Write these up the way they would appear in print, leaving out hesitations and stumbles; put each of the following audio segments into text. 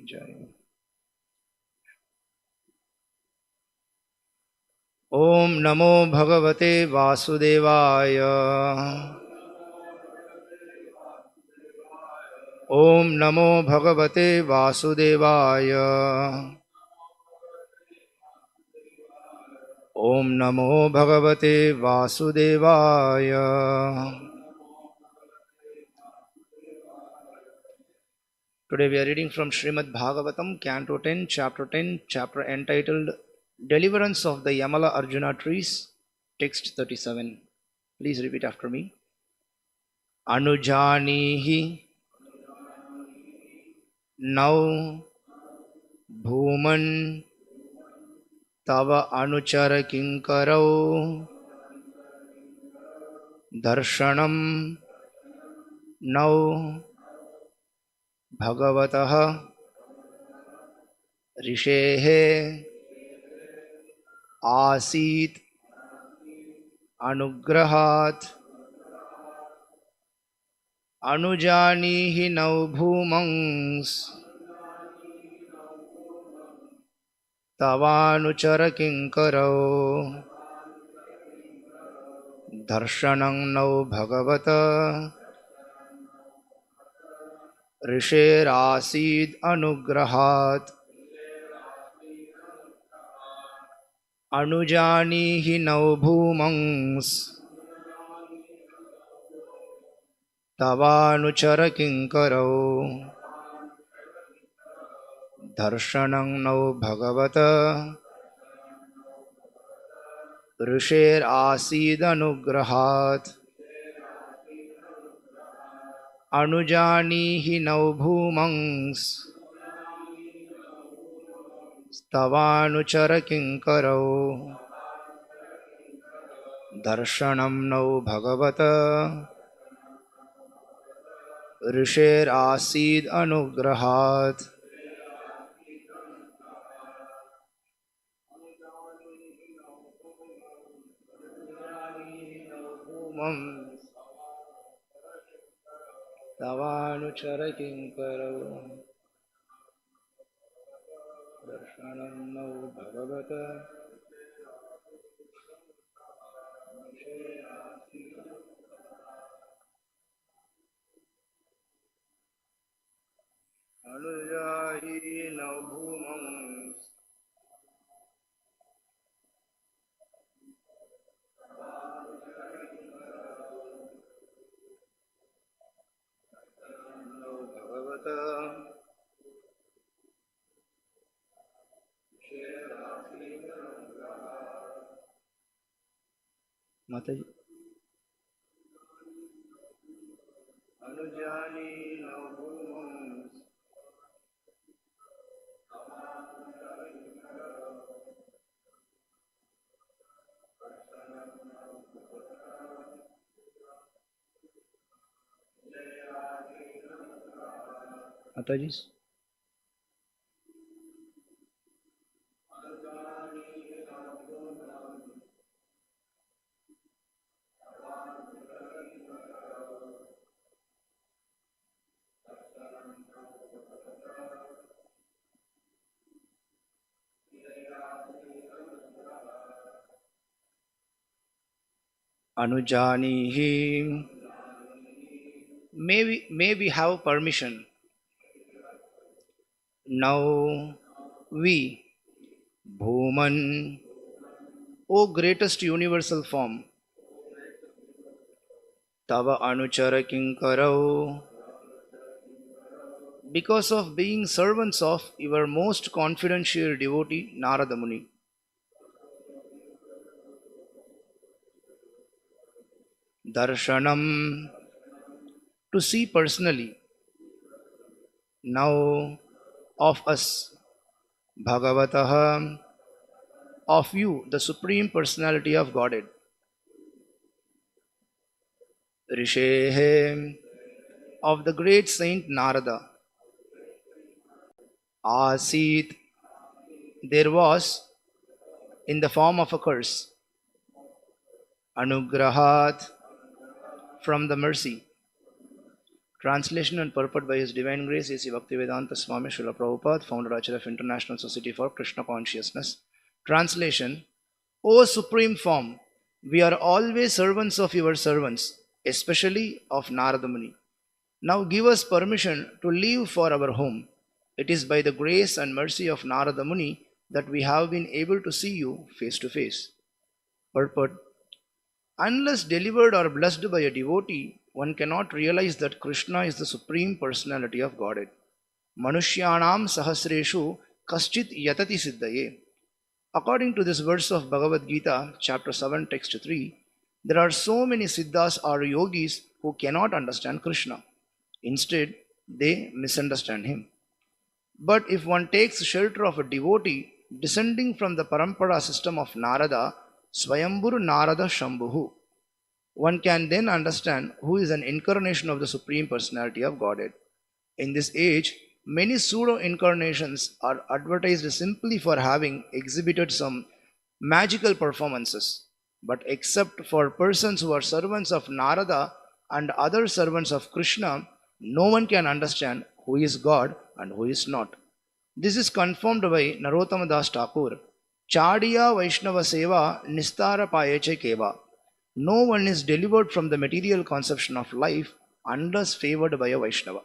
Jai. Om Namo Bhagavate Vasudevaya. Om Namo Bhagavate Vasudevaya. Om Namo Bhagavate Vasudevaya. Today we are reading from Srimad Bhagavatam, Canto 10, Chapter entitled Deliverance of the Yamala Arjuna Trees, text 37. Please repeat after me. Anujanihi Now Bhuman Tava Anuchara Kinkarau Darshanam Now Bhagavataha Rishehe Asit Anugrahat Anujanihi Now Bhumangs Tavanuchara Kinkarau Darshanam Now Bhagavata Risher Anugrahat Anujanihi Now Bhumangs Tavanuchara Kinkarau Darshanam Now Bhagavata Risher Anugrahat Anujanihi Now Bhumangs Tavanuchara Kinkarau Darshanam Now Bhagavata Risher Anugrahat Tavanuchara Kinkarau Darshanam Now Bhagavata Anujahi Now Bhumangs Now Bhagavata Mataji Anujani Now Bhumangs Mataji Anujanihi May we have permission now we Bhuman O greatest universal form Tava Anuchara Kinkarau because of being servants of your most confidential devotee Narada Muni. Darshanam to see personally now of us Bhagavataha of you the Supreme Personality of Godhead. Rishehe of the great saint Narada. Asit there was in the form of a curse. Anugrahat from the mercy. Translation and purport by His Divine Grace A.C. Bhaktivedanta Swami Srila Prabhupada, founder Acharya of International Society for Krishna Consciousness. Translation: O Supreme Form, we are always servants of your servants, especially of Narada Muni. Now give us permission to leave for our home. It is by the grace and mercy of Narada Muni that we have been able to see you face to face. Purport: unless delivered or blessed by a devotee, one cannot realize that Krishna is the Supreme Personality of Godhead. Manushyanam sahasreshu kaschit yatati siddhaye. According to this verse of Bhagavad Gita, chapter 7, text 3, there are so many siddhas or yogis who cannot understand Krishna. Instead, they misunderstand him. But if one takes shelter of a devotee descending from the parampara system of Narada, Swayambhur Narada Shambhuhu, one can then understand who is an incarnation of the Supreme Personality of Godhead. In this age, many pseudo-incarnations are advertised simply for having exhibited some magical performances. But except for persons who are servants of Narada and other servants of Krishna, no one can understand who is God and who is not. This is confirmed by Narottama Das Thakur. Chadiya Vaishnava Seva Nistara Payeche Keva. No one is delivered from the material conception of life unless favored by a Vaishnava.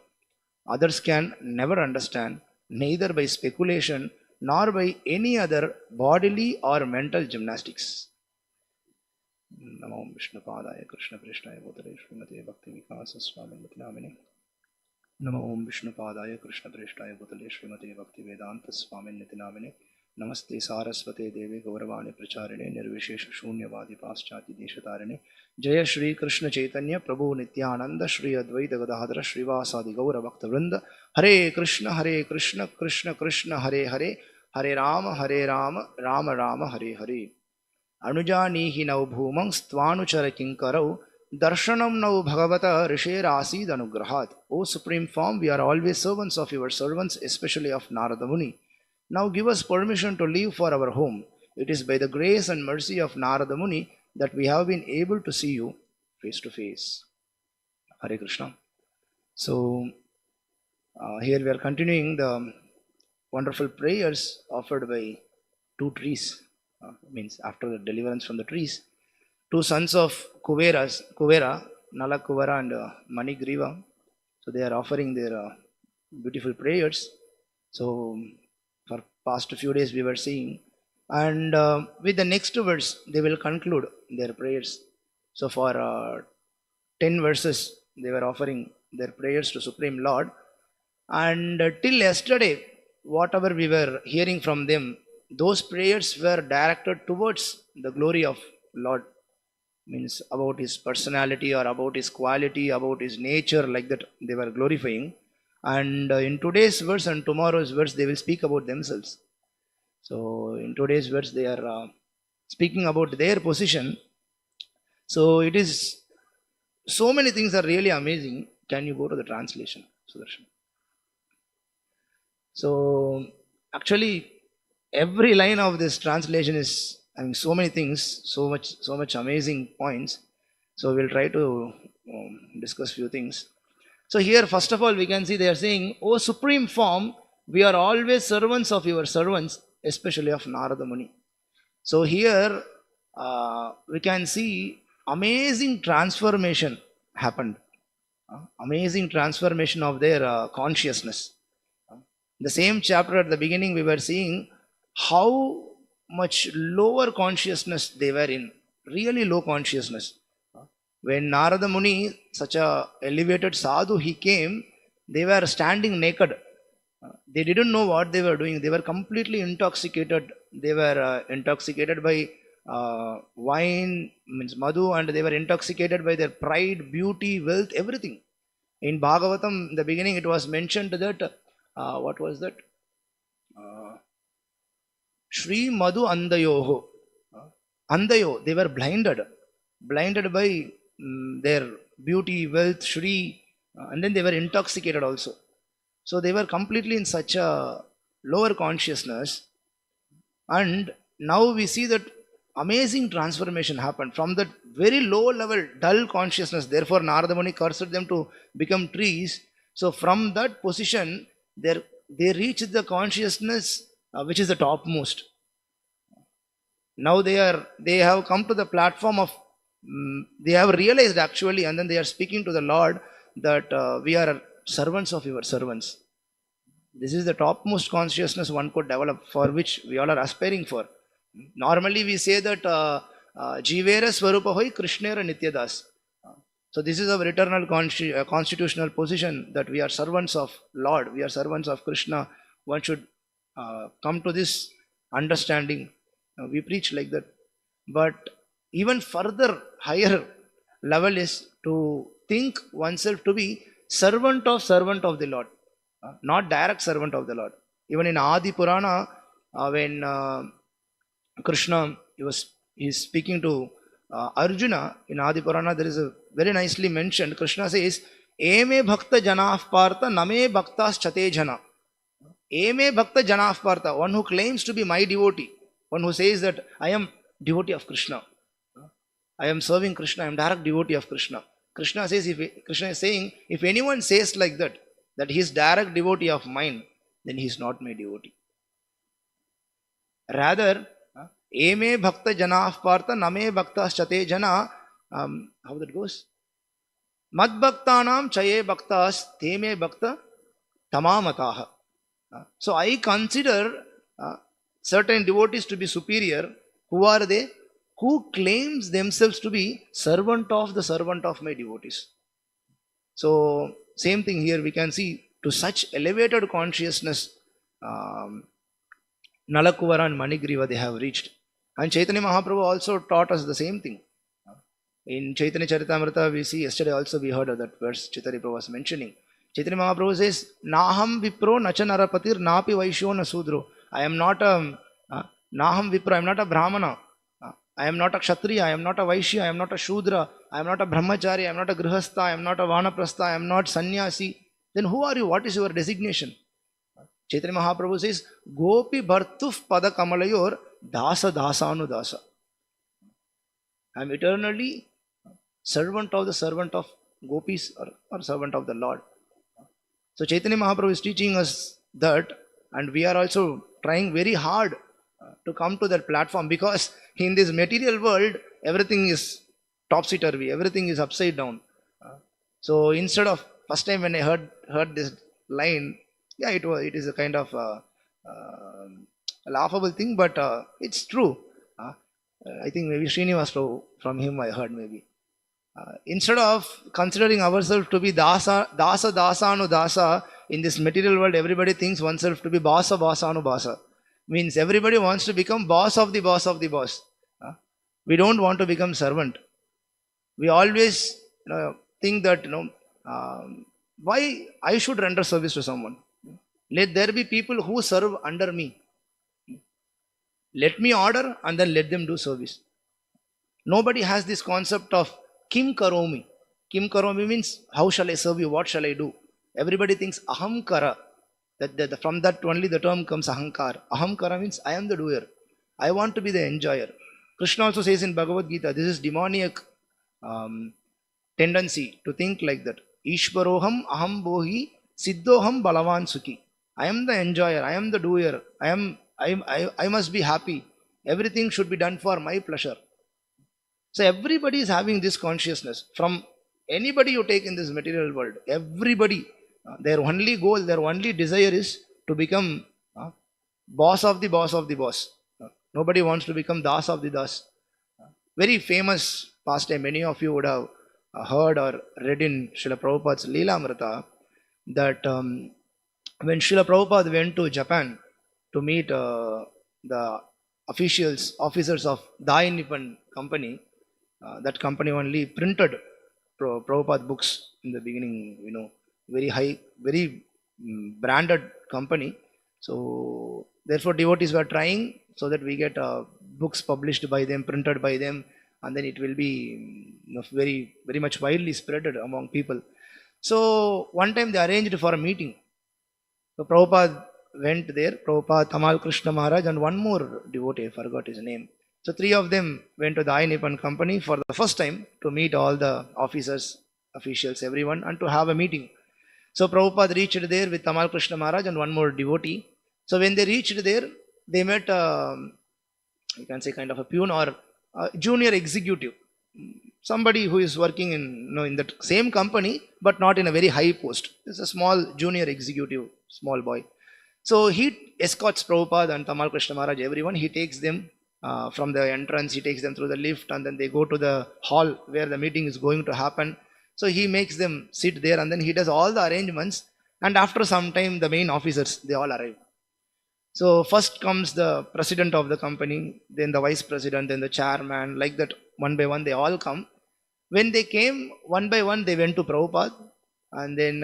Others can never understand, neither by speculation nor by any other bodily or mental gymnastics. Namo Vishnu Padaya Krishna Prishnaya Bhutale Srimate Bhakti Vikasa Swami Namine. Namo Om Vishnu Padaya Krishna Prishnaya Bhutale Srimate Bhakti Vedanta Swami Namine. Namaste Saraswate Devi Gauravani Pracharine Nirvishesha Shunyavadi Paschati Deshatarine Jaya Shri Krishna Chaitanya Prabhu Nityananda Shri Advaita Gadadhara Srivasadi Gaura Bhakta Vrinda Hare Krishna Krishna Krishna Hare Hare Hare Rama Rama Rama Hare Hare Anujanihi Nau Bhumang Stvanuchara Kinkarau Darshanam Nau Bhagavata Risher Asid Anugrahat. O Supreme Form, we are always servants of your servants, especially of Narada Muni. Now give us permission to leave for our home. It is by the grace and mercy of Narada Muni that we have been able to see you face to face. Hare Krishna. So, here we are continuing the wonderful prayers offered by two trees. Means after the deliverance from the trees, two sons of Kuvera, Nala Kuvara and Manigriva. So they are offering their beautiful prayers. So for past few days we were seeing, and with the next verse they will conclude their prayers. So for 10 verses they were offering their prayers to Supreme Lord, and till yesterday whatever we were hearing from them, those prayers were directed towards the glory of Lord, means about his personality or about his quality, about his nature, like that they were glorifying. And in today's verse and tomorrow's verse they will speak about themselves. So in today's verse they are speaking about their position. So it is, so many things are really amazing. Can you go to the translation, Sudarshan? So actually every line of this translation is having so many things, so much amazing points. So we'll try to discuss few things. So here first of all we can see they are saying, O Supreme Form, we are always servants of your servants, especially of Narada Muni. So here we can see amazing transformation happened. Amazing transformation of their consciousness. The same chapter at the beginning we were seeing how much lower consciousness they were in, really low consciousness. When Narada Muni, such a elevated sadhu, he came, they were standing naked. They didn't know what they were doing. They were completely intoxicated. They were intoxicated by wine, means madhu, and they were intoxicated by their pride, beauty, wealth, everything. In Bhagavatam, in the beginning, it was mentioned that, what was that? Shri Madhu Andayoho. Andayo, they were blinded by their beauty, wealth, Shri, and then they were intoxicated also. So they were completely in such a lower consciousness. And now we see that amazing transformation happened from that very low level, dull consciousness. Therefore, Narada Muni cursed them to become trees. So, from that position, they reached the consciousness which is the topmost. Now they have come to the platform of they have realized actually, and then they are speaking to the Lord that we are servants of your servants. This is the topmost consciousness one could develop, for which we all are aspiring for. Normally we say that Jivera Swarupa Hoi Krishnera Nityadas. So this is our eternal constitutional position, that we are servants of Lord, we are servants of Krishna. One should come to this understanding. We preach like that. But even further, higher level is to think oneself to be servant of the Lord, not direct servant of the Lord. Even in Adi Purana, when Krishna is speaking to Arjuna in Adi Purana, there is a very nicely mentioned. Krishna says, "Eme bhakta janah partha name bhaktas chate jana." Eme bhakta janah partha, one who claims to be my devotee, one who says that I am devotee of Krishna, I am serving Krishna, I am direct devotee of Krishna. Krishna is saying, if anyone says like that he is direct devotee of mine, then he is not my devotee. Rather, Eme bhakta janah partha name bhaktas chate jana. How that goes? Mad bhaktanam chaye bhaktas teme bhakta tamamataha. So I consider certain devotees to be superior. Who are they? Who claims themselves to be servant of my devotees. So same thing here we can see, to such elevated consciousness Nalakuvara and Manigriva they have reached. And Chaitanya Mahaprabhu also taught us the same thing. In Chaitanya Charitamrita we see, yesterday also we heard of that verse Chaitanya Prabhu was mentioning. Chaitanya Mahaprabhu says, Naham Vipro Nacha Narapatir Napi Vaishyo Na Sudro. I am not a Naham Vipro, I am not a Brahmana. I am not a Kshatriya, I am not a Vaishya, I am not a Shudra, I am not a Brahmachari, I am not a Grihastha, I am not a Vanaprastha, I am not Sannyasi. Then who are you? What is your designation? Chaitanya Mahaprabhu says, Gopi Bhartuf Pada Kamalayor Dasa Dasanu Dasa. I am eternally servant of gopis, or servant of the Lord. So Chaitanya Mahaprabhu is teaching us that, and we are also trying very hard to come to that platform, because in this material world everything is topsy-turvy, everything is upside down. So instead of, first time when I heard this line, yeah, it is a kind of a laughable thing, but it's true. I think maybe Srinivas from him I heard maybe. Instead of considering ourselves to be dasa anu dasa, in this material world everybody thinks oneself to be basa anu basa. Means everybody wants to become boss of the boss. We don't want to become servant. We always think that why I should render service to someone. Let there be people who serve under me. Let me order and then let them do service. Nobody has this concept of Kim Karomi. Kim Karomi means how shall I serve you, what shall I do. Everybody thinks Aham Kara. From that only the term comes Ahankar. Ahamkara means I am the doer. I want to be the enjoyer. Krishna also says in Bhagavad Gita, this is demoniac tendency to think like that. Ishvaroham aham bohi siddhoham balavan sukhi. I am the enjoyer, I am the doer, I must be happy. Everything should be done for my pleasure. So everybody is having this consciousness. From anybody you take in this material world, everybody, their only goal, their only desire is to become boss of the boss. Nobody wants to become das of the das. Very famous pastime, many of you would have heard or read in Srila Prabhupada's Leelamrita, that when Srila Prabhupada went to Japan to meet the officers of Dai Nippon company, that company only printed Prabhupada books in the beginning, very high, very branded company. So therefore devotees were trying so that we get books published by them, printed by them, and then it will be very, very much widely spread among people. So one time they arranged for a meeting. So Prabhupada went there, Prabhupada, Tamal Krishna Maharaj, and one more devotee, I forgot his name. So three of them went to the I Nippon company for the first time to meet all the officers, officials, everyone, and to have a meeting. So Prabhupada reached there with Tamal Krishna Maharaj and one more devotee. So when they reached there, they met, you can say, kind of a peon or a junior executive, somebody who is working in, in that same company, but not in a very high post. It's a small junior executive, small boy. So he escorts Prabhupada and Tamal Krishna Maharaj, everyone. He takes them from the entrance, he takes them through the lift, and then they go to the hall where the meeting is going to happen. So he makes them sit there, and then he does all the arrangements. And after some time, the main officers, they all arrive. So first comes the president of the company, then the vice president, then the chairman, like that, one by one, they all come. When they came, one by one, they went to Prabhupada, and then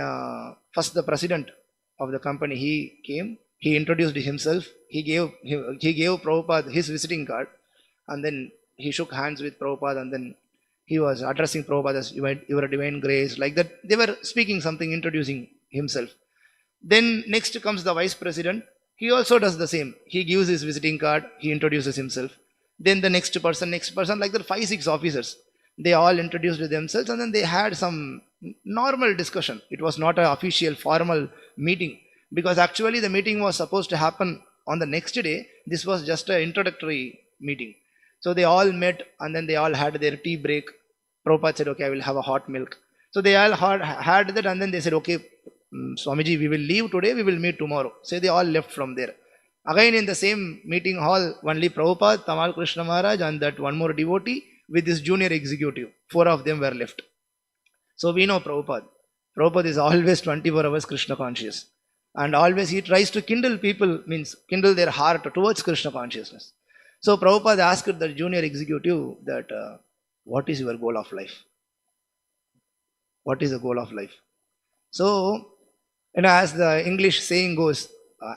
first the president of the company, he came, he introduced himself, he gave Prabhupada his visiting card, and then he shook hands with Prabhupada, and then he was addressing Prabhupada as your divine grace, like that. They were speaking something, introducing himself. Then next comes the vice president. He also does the same. He gives his visiting card, he introduces himself. Then the next person, like that, 5-6 officers. They all introduced themselves, and then they had some normal discussion. It was not an official, formal meeting, because actually the meeting was supposed to happen on the next day. This was just an introductory meeting. So they all met, and then they all had their tea break. Prabhupada said, okay, I will have a hot milk. So they all had that, and then they said, okay, Swamiji, we will leave today, we will meet tomorrow. So they all left from there. Again in the same meeting hall, only Prabhupada, Tamal Krishna Maharaj, and that one more devotee with this junior executive. 4 of them were left. So we know Prabhupada. Prabhupada is always 24 hours Krishna conscious. And always he tries to kindle people, means kindle their heart towards Krishna consciousness. So Prabhupada asked the junior executive that, what is your goal of life? What is the goal of life? So, as the English saying goes,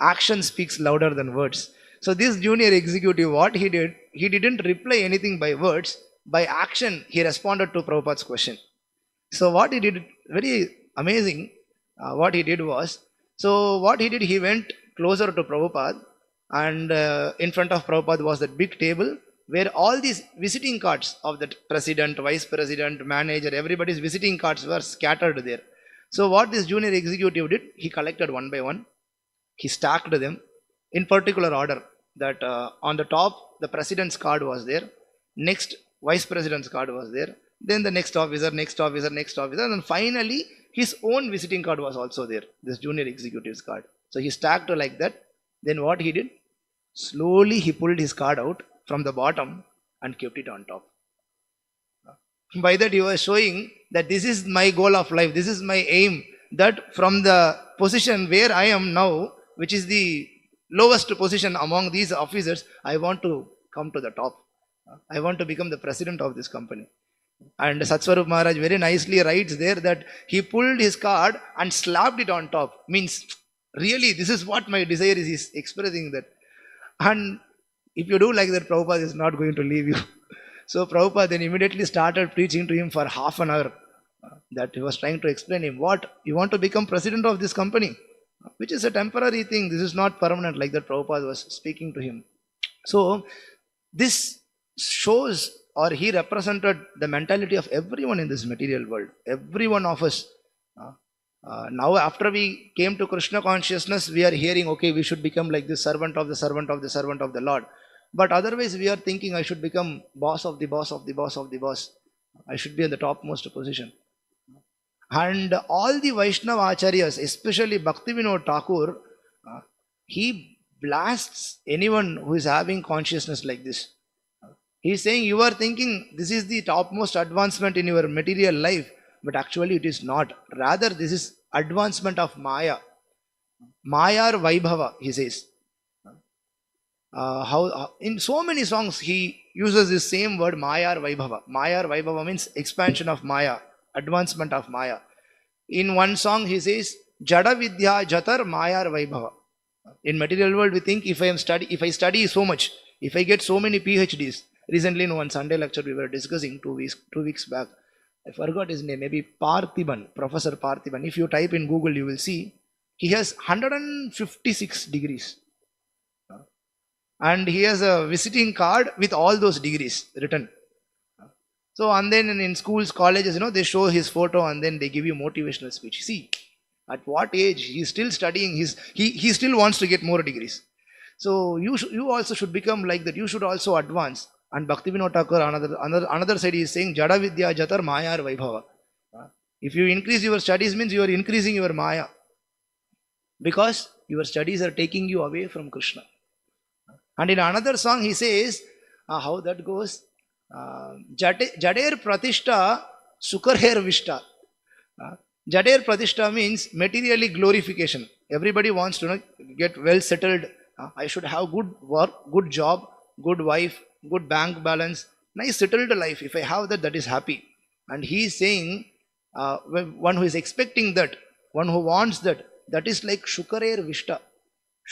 action speaks louder than words. So this junior executive, what he did, he didn't reply anything by words. By action, he responded to Prabhupada's question. So what he did, very amazing, what he did was, he went closer to Prabhupada, and in front of Prabhupada was that big table where all these visiting cards of the president, vice president, manager, everybody's visiting cards were scattered there. So what this junior executive did, he collected one by one, he stacked them in particular order, that on the top, the president's card was there, next vice president's card was there, then the next officer, and then finally his own visiting card was also there, this junior executive's card. So he stacked like that. Then what he did, slowly he pulled his card out from the bottom and kept it on top. By that he was showing that this is my goal of life, this is my aim, that from the position where I am now, which is the lowest position among these officers, I want to come to the top. I want to become the president of this company. And Satswarup Maharaj very nicely writes there that he pulled his card and slapped it on top. Means, really, this is what my desire is. He's expressing that. And if you do like that, Prabhupada is not going to leave you. So Prabhupada then immediately started preaching to him for half an hour. That he was trying to explain him, what? You want to become president of this company? Which is a temporary thing. This is not permanent, like that Prabhupada was speaking to him. So this shows, or he represented the mentality of everyone in this material world. Every one of us. Now after we came to Krishna consciousness, we are hearing, okay, we should become like this servant of the servant of the servant of the Lord. But otherwise we are thinking, I should become boss of the boss of the boss of the boss. I should be in the topmost position. And all the Vaishnava Acharyas, especially Bhaktivinoda Thakur, he blasts anyone who is having consciousness like this. He is saying, you are thinking this is the topmost advancement in your material life, but actually it is not. Rather, this is advancement of Maya. Maya or Vaibhava, he says. In so many songs he uses this same word, Maya or Vaibhava. Maya or Vaibhava means expansion of Maya, advancement of Maya. In one song he says, Jada Vidya Jatar Maya or Vaibhava. In material world we think, if I study so much, if I get so many PhDs. Recently in one Sunday lecture we were discussing 2 weeks back. I forgot his name, maybe Parthiban, Professor Parthiban. If you type in Google, you will see he has 156 degrees. and he has a visiting card with all those degrees written. So, and then in schools, colleges, they show his photo and then they give you motivational speech. See, at what age he's still studying, he still wants to get more degrees. So you also should become like that. You should also advance. And Bhaktivinoda Thakur, another side, is saying Jada Vidya Jatar Mayar Vaibhava. If you increase your studies, means you are increasing your Maya, because your studies are taking you away from Krishna. And in another song, he says, how that goes, Jader Pratishta Sukarher Vishta. Jader Pratishta means materially glorification. Everybody wants to get well settled. I should have good work, good job, good wife, good bank balance, nice settled life. If I have that, that is happy. And he is saying, one who is expecting that, one who wants that, that is like Shukarer Vishta.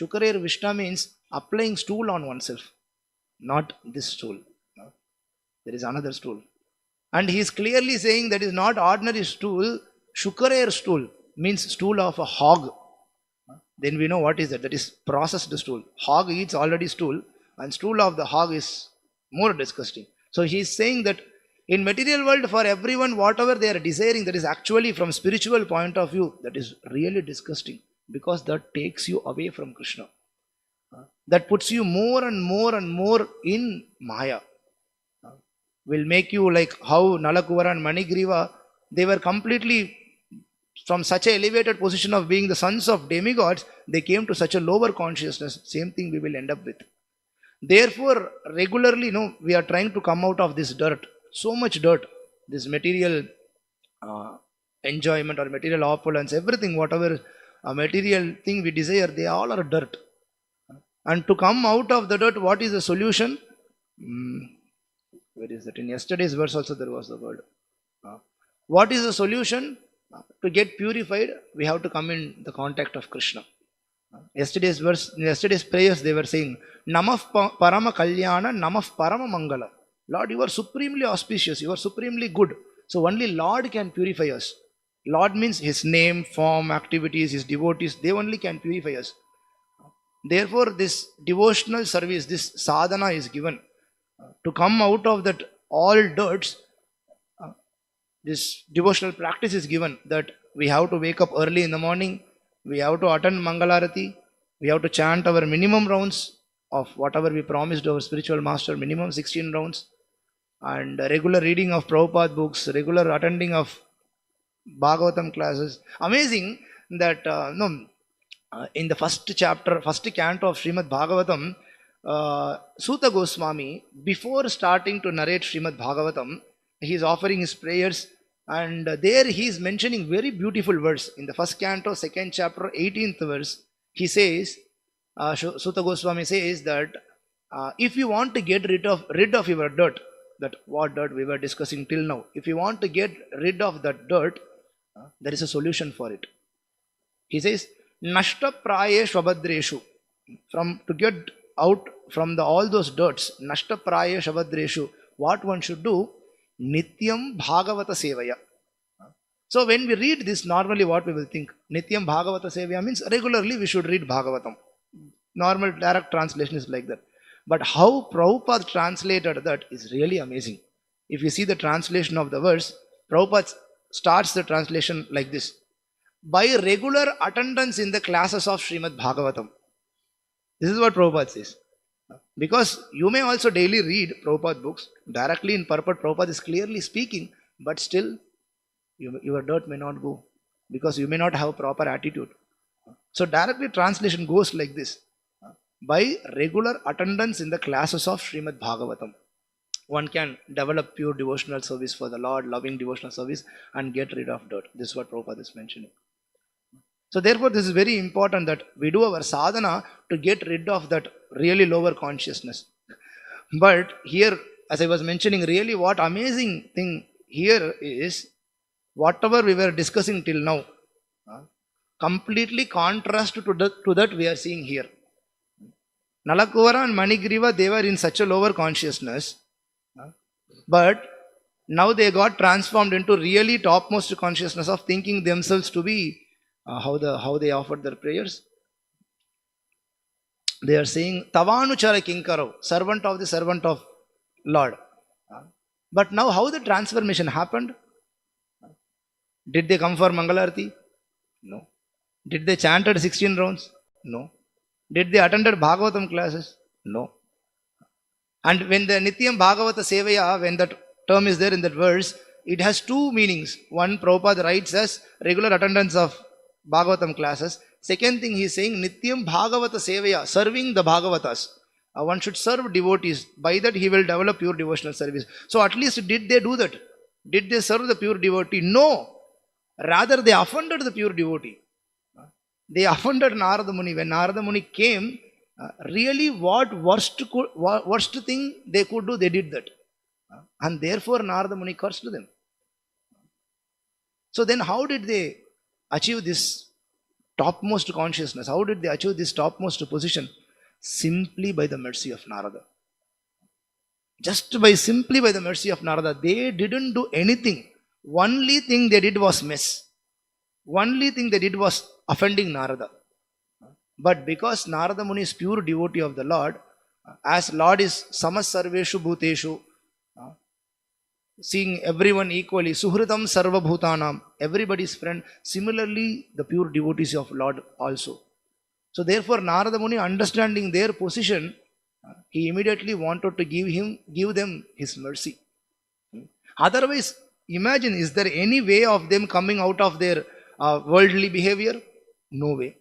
Shukarer Vishta means applying stool on oneself, not this stool. There is another stool. And he is clearly saying that is not ordinary stool. Shukarer stool means stool of a hog. Then we know what is that. That is processed stool. Hog eats already stool, and stool of the hog is more disgusting. So he is saying that in material world, for everyone, whatever they are desiring, that is actually from spiritual point of view, that is really disgusting, because that takes you away from Krishna. That puts you more and more and more in Maya. Will make you like how Nalakuvara and Manigriva, they were completely from such an elevated position of being the sons of demigods, they came to such a lower consciousness. Same thing we will end up with. Therefore, regularly, we are trying to come out of this dirt. So much dirt, this material enjoyment or material opulence, everything, whatever material thing we desire, they all are dirt. And to come out of the dirt, what is the solution? Where is that? In yesterday's verse also there was the word. What is the solution? To get purified, we have to come in the contact of Krishna. Yesterday's verse, in yesterday's prayers, they were saying, Namah Parama Kalyana, Namah Parama Mangala. Lord, you are supremely auspicious, you are supremely good. So only Lord can purify us. Lord means His name, form, activities, His devotees, they only can purify us. Therefore, this devotional service, this sadhana is given. To come out of that all dirts, this devotional practice is given, that we have to wake up early in the morning, we have to attend Mangalarati, we have to chant our minimum rounds of whatever we promised our spiritual master, minimum 16 rounds, and regular reading of Prabhupada books, regular attending of Bhagavatam classes. Amazing that in the first chapter, first canto of Srimad Bhagavatam, Suta Goswami, before starting to narrate Srimad Bhagavatam, he is offering his prayers, and there he is mentioning very beautiful verse. In the first canto, second chapter, 18th verse, he says, Suta Goswami says that if you want to get rid of your dirt, that what dirt we were discussing till now, if you want to get rid of that dirt, there is a solution for it. He says, Nashta Praye Shvabhadreshu, to get out from all those dirts, Nashta Praye Shvabhadreshu, what one should do? Nityam Bhagavata Sevaya. So when we read this, normally what we will think? Nityam Bhagavata Sevaya means regularly we should read Bhagavatam. Normal direct translation is like that. But how Prabhupada translated that is really amazing. If you see the translation of the verse, Prabhupada starts the translation like this. By regular attendance in the classes of Srimad Bhagavatam. This is what Prabhupada says. Because you may also daily read Prabhupada books. Directly in purport, Prabhupada is clearly speaking, but still your dirt may not go, because you may not have proper attitude. So directly translation goes like this. By regular attendance in the classes of Srimad Bhagavatam, one can develop pure devotional service for the Lord, loving devotional service, and get rid of dirt. This is what Prabhupada is mentioning. So therefore, this is very important that we do our sadhana to get rid of that really lower consciousness. But here, as I was mentioning, really what amazing thing here is, whatever we were discussing till now, completely contrast to that we are seeing here. Nalakuvara and Manigriva, they were in such a lower consciousness, but now they got transformed into really topmost consciousness of thinking themselves to be how they offered their prayers. They are saying, Tavanuchara Kinkaro, servant of the servant of Lord. But now how the transformation happened? Did they come for Mangalarti? No. Did they chanted 16 rounds? No. Did they attended Bhagavatam classes? No. And when the Nityam Bhagavata Sevaya, when that term is there in that verse, it has two meanings. One, Prabhupada writes as regular attendance of Bhagavatam classes. Second thing he is saying, Nityam Bhagavata Sevaya, serving the Bhagavatas. One should serve devotees. By that he will develop pure devotional service. So at least did they do that? Did they serve the pure devotee? No. Rather they offended the pure devotee. They offended Narada Muni. When Narada Muni came, really what worst thing they could do, they did that. And therefore Narada Muni cursed them. So then how did they achieve this topmost consciousness? How did they achieve this topmost position? Simply by the mercy of Narada. Simply by the mercy of Narada. They didn't do anything. Only thing they did was mess. Only thing they did was offending Narada. But because Narada Muni is pure devotee of the Lord, as Lord is samas sarveshu bhuteshu, seeing everyone equally, suhritam sarva bhutanam, everybody's friend, similarly the pure devotees of Lord also. So therefore Narada Muni, understanding their position, he immediately wanted to give them his mercy. Otherwise, imagine, is there any way of them coming out of their worldly behavior? No way.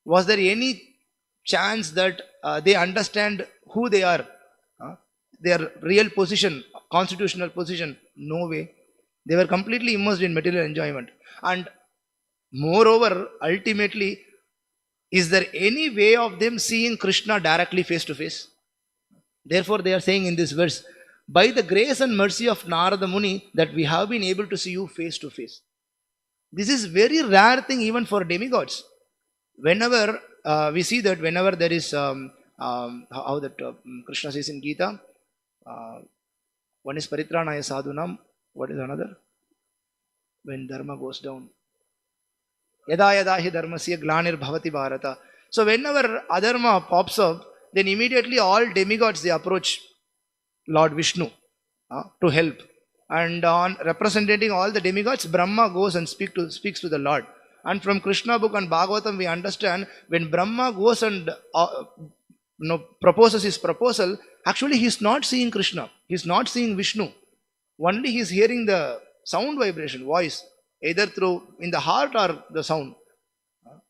Was there any chance that they understand who they are? Their real position, constitutional position? No way. They were completely immersed in material enjoyment. And moreover, ultimately, is there any way of them seeing Krishna directly face to face? Therefore, they are saying in this verse, by the grace and mercy of Narada Muni, that we have been able to see you face to face. This is very rare thing even for demigods. Whenever we see that, whenever there is how that Krishna says in Gita, one is paritranaya sadhunam, what is another? When dharma goes down, yada yada hi dharmasya glanir bhavati bharata. So whenever adharma pops up, then immediately all demigods, they approach Lord Vishnu to help. And on representing all the demigods, Brahma goes and speaks to the Lord. And from Krishna book and Bhagavatam we understand, when Brahma goes and proposes his proposal, actually he is not seeing Krishna, he is not seeing Vishnu. Only he is hearing the sound vibration, voice, either through in the heart or the sound.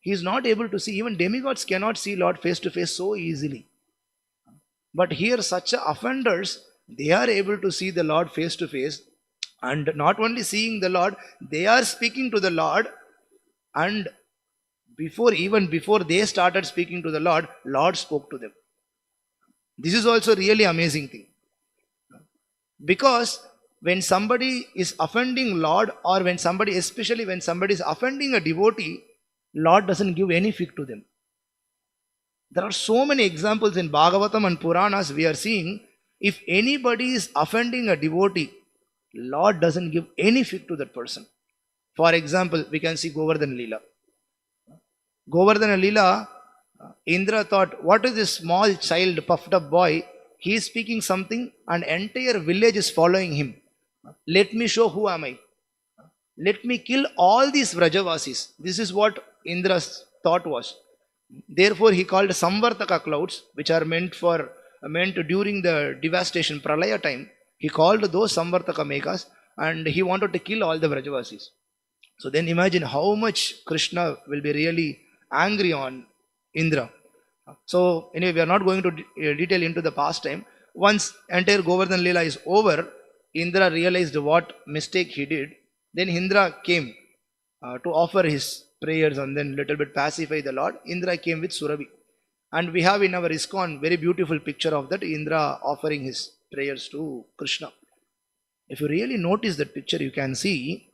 He is not able to see. Even demigods cannot see Lord face to face so easily. But here such offenders, they are able to see the Lord face to face. And not only seeing the Lord, they are speaking to the Lord. And even before they started speaking to the Lord, Lord spoke to them. This is also really amazing thing. Because when somebody is offending Lord, or especially when somebody is offending a devotee, Lord doesn't give any fig to them. There are so many examples in Bhagavatam and Puranas we are seeing. If anybody is offending a devotee, Lord doesn't give any fig to that person. For example, we can see Govardhana Leela. Govardhana Leela, Indra thought, what is this small child, puffed up boy? He is speaking something and entire village is following him. Let me show who am I. Let me kill all these Vrajavasis. This is what Indra's thought was. Therefore, he called Samvartaka clouds, which are meant during the devastation, Pralaya time. He called those Samvartaka meghas and he wanted to kill all the Vrajavasis. So then imagine how much Krishna will be really angry on Indra. So anyway, we are not going to detail into the past time. Once entire Govardhana Leela is over, Indra realized what mistake he did. Then Indra came to offer his prayers and then little bit pacify the Lord. Indra came with Surabhi. And we have in our ISKCON very beautiful picture of that, Indra offering his prayers to Krishna. If you really notice that picture, you can see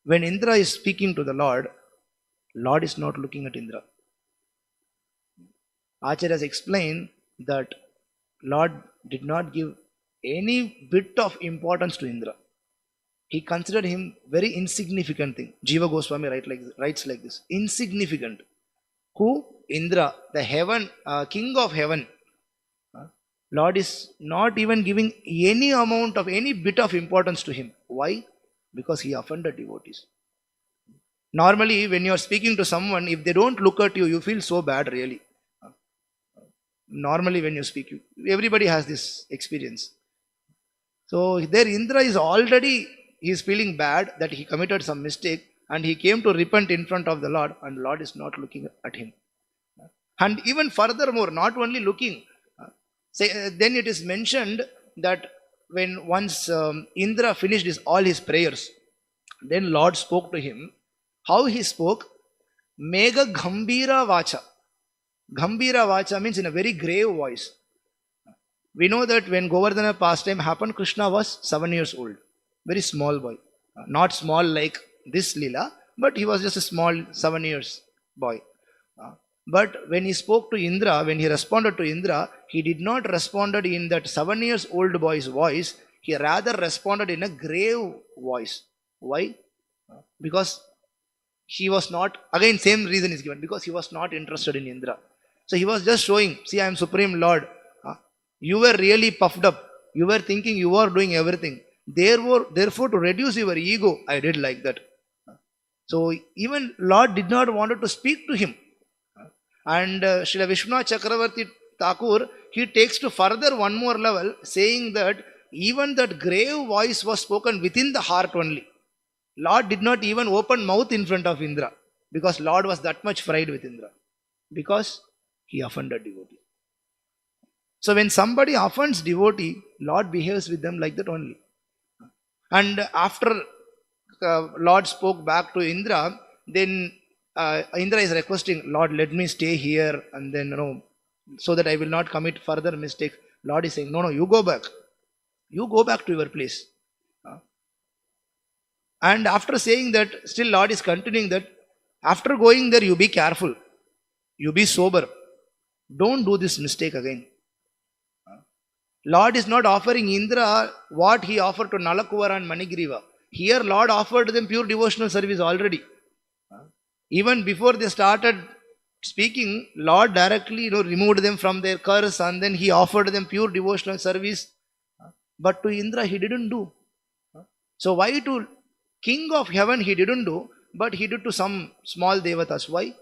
when Indra is speaking to the Lord, Lord is not looking at Indra. Acharyas explain that Lord did not give any bit of importance to Indra. He considered him very insignificant thing. Jiva Goswami writes like this, insignificant. Who? Indra, the heaven, king of heaven. Lord is not even giving any amount of any bit of importance to him. Why? Because he offended devotees. Normally, when you are speaking to someone, if they don't look at you, you feel so bad, really. Normally, when you speak, everybody has this experience. So, there Indra is already, he is feeling bad that he committed some mistake and he came to repent in front of the Lord, and Lord is not looking at him. And even furthermore, not only looking, then it is mentioned that when once Indra finished all his prayers, then Lord spoke to him. How he spoke? Mega Gambira Vacha. Gambira Vacha means in a very grave voice. We know that when Govardhana pastime happened, Krishna was 7 years old. Very small boy. Not small like this Leela, but he was just a small 7 years boy. But when he spoke to Indra, when he responded to Indra, he did not respond in that 7 years old boy's voice. He rather responded in a grave voice. Why? Because he was not, again same reason is given, because he was not interested in Indra. So he was just showing, see, I am Supreme Lord. You were really puffed up. You were thinking you were doing everything. Therefore, to reduce your ego, I did like that. So even Lord did not want to speak to him. And Srila Vishwanath Chakravarti Thakur, he takes to further one more level, saying that even that grave voice was spoken within the heart only. Lord did not even open mouth in front of Indra, because Lord was that much fried with Indra, because he offended devotee. So when somebody offends devotee, Lord behaves with them like that only. And after Lord spoke back to Indra, then Indra is requesting, Lord, let me stay here, and then so that I will not commit further mistake. Lord is saying, no, you go back. You go back to your place. And after saying that, still Lord is continuing that, after going there, you be careful. You be sober. Don't do this mistake again. Lord is not offering Indra what he offered to Nalakuvar and Manigriva. Here Lord offered them pure devotional service already. Even before they started speaking, Lord directly removed them from their curse, and then he offered them pure devotional service. But to Indra he didn't do. So why to King of Heaven he didn't do, but he did to some small devatas? Why?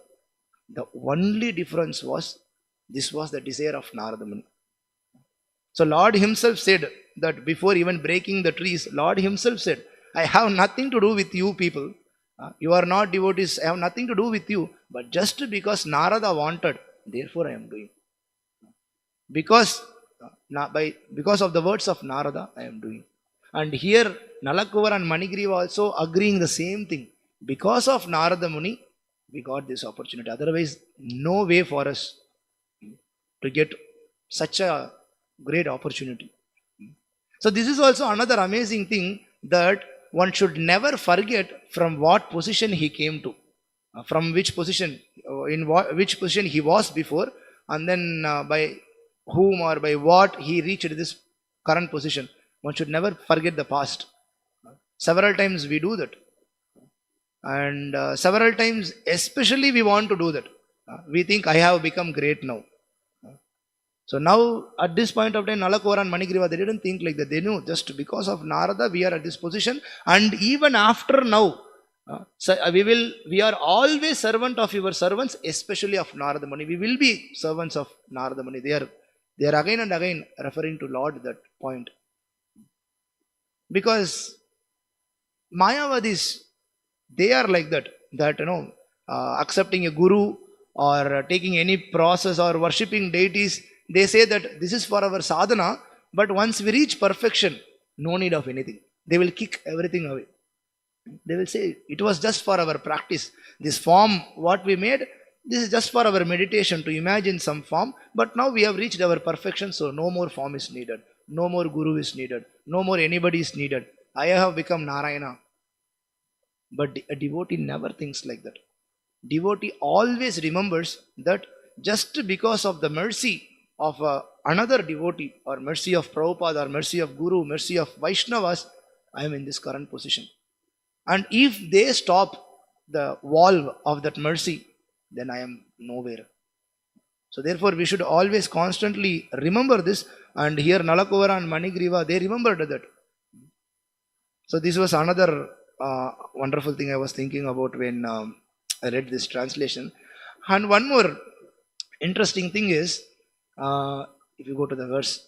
The only difference was, this was the desire of Narada Muni. So Lord himself said that before even breaking the trees, Lord himself said, I have nothing to do with you people. You are not devotees. I have nothing to do with you. But just because Narada wanted, therefore I am doing. Because of the words of Narada, I am doing. And here Nalakuvar and Manigriva also agreeing the same thing. Because of Narada Muni, we got this opportunity. Otherwise, no way for us to get such a great opportunity. So this is also another amazing thing, that one should never forget from what position he came to, from which position, which position he was before, and then by whom or by what he reached this current position. One should never forget the past. Several times we do that, and several times especially we want to do that. We think I have become great now. So now at this point of time, Nalakuvar and Manigriva, they didn't think like that. They knew just because of Narada we are at this position, and even after now, we are always servant of your servants, especially of Narada Muni. We will be servants of Narada Muni. They are again and again referring to Lord that point. Because Mayavadis, they are like that accepting a guru or taking any process or worshipping deities, they say that this is for our sadhana, but once we reach perfection, no need of anything. They will kick everything away. They will say, it was just for our practice. This form, what we made, this is just for our meditation to imagine some form, but now we have reached our perfection, so no more form is needed. No more guru is needed. No more anybody is needed. I have become Narayana. But a devotee never thinks like that. Devotee always remembers that just because of the mercy of another devotee, or mercy of Prabhupada, or mercy of Guru, mercy of Vaishnavas, I am in this current position. And if they stop the valve of that mercy, then I am nowhere. So therefore, we should always constantly remember this. And here Nalakuvara and Manigriva, they remembered that. So this was another wonderful thing I was thinking about when I read this translation. And one more interesting thing is, if you go to the verse,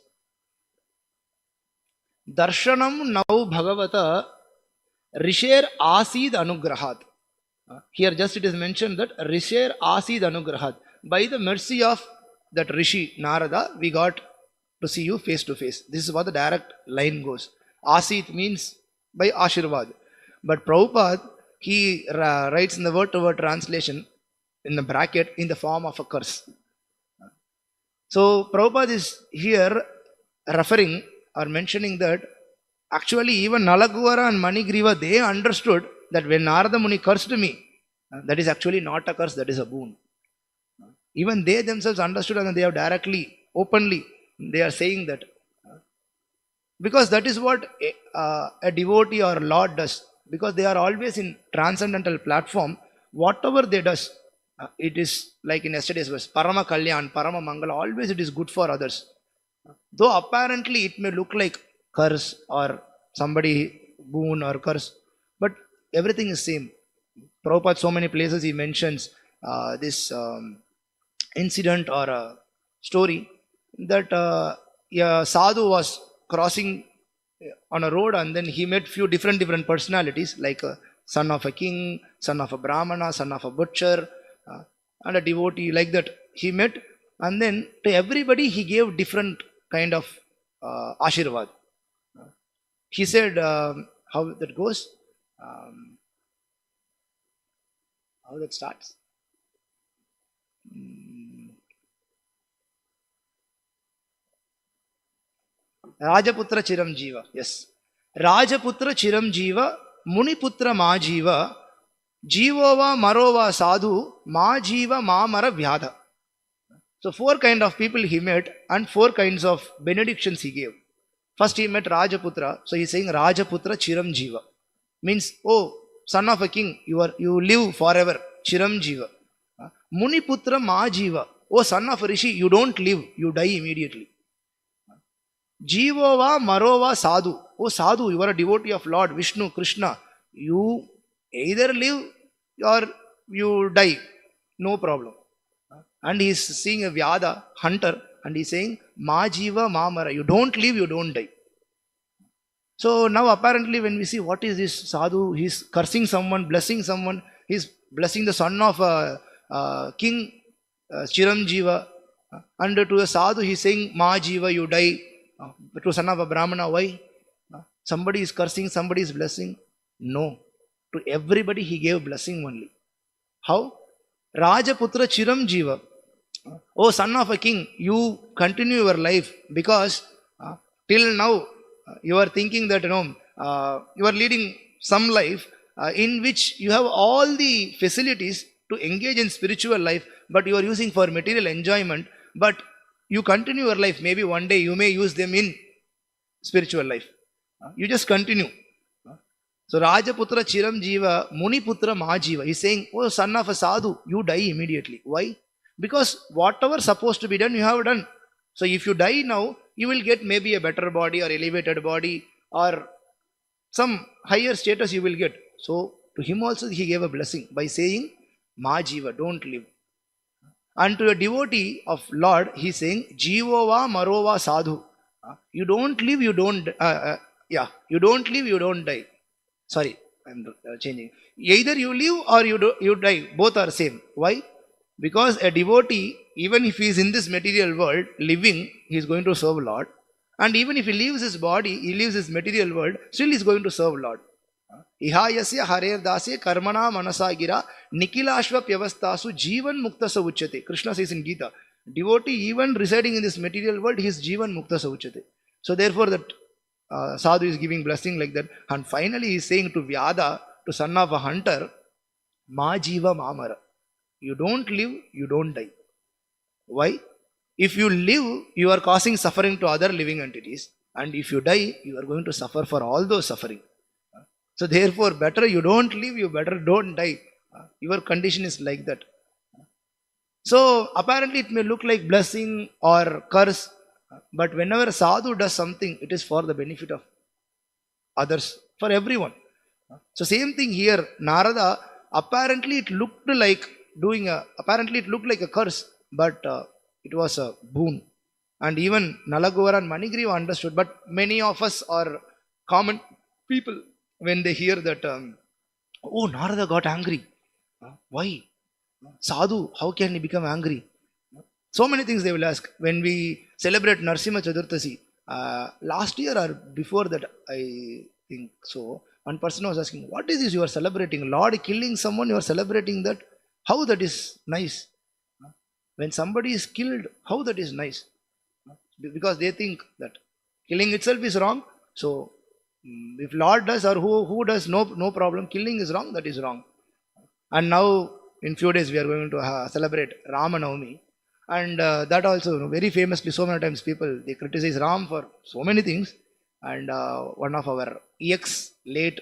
Darshanam now Bhagavata Risher Asid Anugrahat. Here just it is mentioned that Risher Asid Anugrahat. By the mercy of that Rishi Narada, we got to see you face to face. This is what the direct line goes. Asit means by Ashirvad. But Prabhupada, he writes in the word to word translation in the bracket in the form of a curse. So Prabhupada is here referring or mentioning that actually even Nalaguvara and Manigriva, they understood that when Narada Muni cursed me, that is actually not a curse, that is a boon. Even they themselves understood, and they have directly, openly, they are saying that. Because that is what a devotee or Lord does. Because they are always in transcendental platform, whatever they does, it is like in yesterday's verse, Parama Kalyan, Parama Mangala, always it is good for others. Though apparently it may look like curse or somebody boon or curse, but everything is same. Prabhupada, so many places he mentions this incident or a story that a sadhu was crossing on a road, and then he met few different personalities, like a son of a king, son of a brahmana, son of a butcher, and a devotee, like that he met, and then to everybody he gave different kind of ashirvad. He said, how that goes, how that starts. Rajaputra Chiramjiva. Yes. Rajaputra Chiramjiva, Muniputra Majiva, Jivova Marova Sadhu, Majiva Mamara Vyadha. So 4 kind of people he met and 4 kinds of benedictions he gave. First he met Rajaputra. So he is saying Rajaputra Chiramjiva. Means, oh, son of a king, you live forever. Chiramjiva. Muniputra Majiva. Oh, son of a rishi, you don't live, you die immediately. Jivova Marova Sadhu. Oh Sadhu, you are a devotee of Lord Vishnu, Krishna. You either live or you die. No problem. And he is seeing a Vyada, hunter, and he is saying, Ma Jiva Ma Mara. You don't live, you don't die. So now apparently when we see what is this Sadhu, he is cursing someone, blessing someone, he is blessing the son of a king, Chiramjiva. And to a Sadhu he is saying, Ma Jiva, you die. To son of a Brahmana, why? Somebody is cursing, somebody is blessing. No. To everybody he gave blessing only. How? Rajaputra Chiramjiva. Oh son of a king, you continue your life, because till now you are thinking that you are leading some life in which you have all the facilities to engage in spiritual life, but you are using for material enjoyment. But you continue your life. Maybe one day you may use them in spiritual life. You just continue. So Rajaputra Chiramjiva, Muniputra Majiva. He is saying, oh son of a sadhu, you die immediately. Why? Because whatever supposed to be done, you have done. So if you die now, you will get maybe a better body or elevated body or some higher status you will get. So to him also he gave a blessing by saying, Majiva, don't live. And to a devotee of Lord, he is saying, Jivova Marova Sadhu. You don't live, you don't, you don't live, you don't die. Sorry, I'm changing. Either you live or you die. Both are same. Why? Because a devotee, even if he is in this material world, living, he is going to serve Lord. And even if he leaves his body, he leaves his material world, still he is going to serve Lord. Ihayasya harer dasya karmana manasa gira nikilashva pyavastasu jivan mukta sauchyate. Krishna says in Gita, devotee even residing in this material world, he is jivan mukta sauchyate. So therefore that sadhu is giving blessing like that. And finally he is saying to Vyada, to son of a hunter, Ma jiva mamara. You don't live, you don't die. Why? If you live, you are causing suffering to other living entities. And if you die, you are going to suffer for all those suffering. So therefore, better you don't live, you better don't die. Your condition is like that. So apparently it may look like blessing or curse, but whenever sadhu does something, it is for the benefit of others, for everyone. So same thing here, Narada, apparently it looked like apparently it looked like a curse, but it was a boon. And even Nalagovara and Manigriva understood, but many of us are common people. When they hear that, oh, Narada got angry. Why? Sadhu, how can he become angry? So many things they will ask. When we celebrate Narsimha Chaturthasi, last year or before that, I think so, one person was asking, what is this you are celebrating? Lord killing someone, you are celebrating that? How that is nice? When somebody is killed, how that is nice? Because they think that killing itself is wrong. So if Lord does, or who does, no problem. Killing is wrong, that is wrong. And now in few days we are going to celebrate Ramanavami. And that also, very famously, so many times people, they criticize Ram for so many things. And one of our ex late